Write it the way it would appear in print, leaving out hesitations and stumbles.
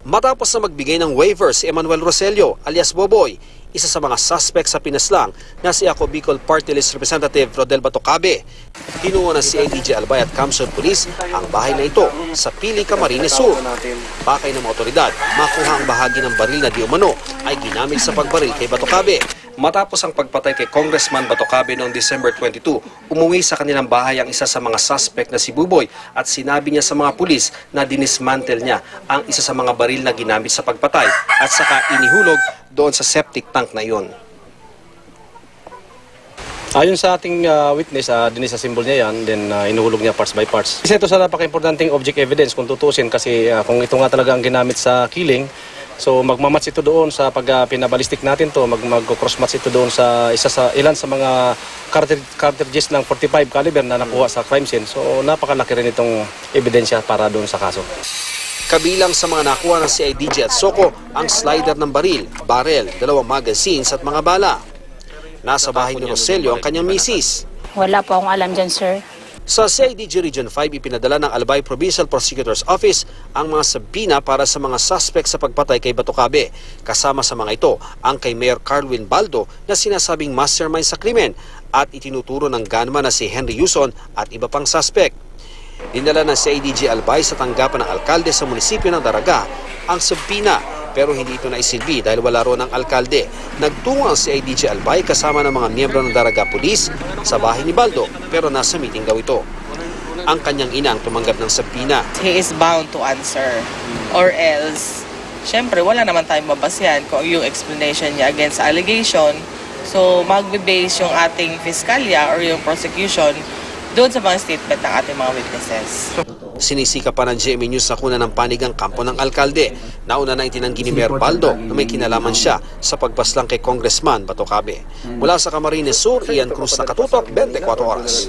Matapos na magbigay ng waiver si Emmanuel Roselio alias Boboy, isa sa mga suspect sa pinaslang na si Ako Bicol Party List Representative Rodel Batocabe. Kinuha ng CIDG Albay at Camson Police ang bahay na ito sa Pili, Camarines Sur. Pakay ng mga otoridad, makuha ang bahagi ng baril na di umano ay ginamit sa pagbaril kay Batocabe. Matapos ang pagpatay kay Congressman Batocabe noong December 22, umuwi sa kanilang bahay ang isa sa mga suspect na si Buboy at sinabi niya sa mga pulis na dinismantle niya ang isa sa mga baril na ginamit sa pagpatay at saka inihulog doon sa septic tank na iyon. Ayon sa ating witness, dinis sa symbol niya yan, then inuhulog niya parts by parts. Isa ito sa napaka-importanting object evidence kung tutusin kasi kung ito nga talaga ang ginamit sa killing, so magmamatch ito doon sa pag pinabalistik natin to, mag-cross-match ito doon sa ilan sa mga cartridges ng 45 caliber na nakuha sa crime scene. So napakalaki rin itong ebidensya para doon sa kaso. Kabilang sa mga nakuha ng CIDG at SOCO ang slider ng baril, barrel, 2 magazines at mga bala. Nasa bahay ni Roselio ang kanyang misis. Wala po akong alam dyan, sir. Sa CIDG Region 5, ipinadala ng Albay Provincial Prosecutor's Office ang mga sabina para sa mga suspect sa pagpatay kay Batocabe. Kasama sa mga ito ang kay Mayor Carwin Baldo na sinasabing mastermind sa krimen at itinuturo ng gunman na si Henry Yuson at iba pang suspect. Dinala ng CIDG Albay sa tanggapan ng alkalde sa munisipyo ng Daraga ang sabina pero hindi ito naisilbi dahil wala roon ang alkalde. Nagtungo ang CIDG Albay kasama ng mga miyembro ng Daraga Police sa bahay ni Baldo pero nasa meeting daw ito. Ang kanyang inang tumanggap ng sabina. He is bound to answer or else, syempre wala naman tayong mabasihan kung yung explanation niya against allegation. So magbe-base yung ating fiskalya or yung prosecution doon sa mga statement ng ating mga witnesses. Sinisika pa ng GMA News na kuna ng panig ang kampo ng alkalde. Nauna na itinanggi ni Mayor Baldo na may kinalaman siya sa pagpaslang kay Congressman Batocabe. Mula sa Camarines Sur, Ian Cruz, Nakatutok, 24 Oras.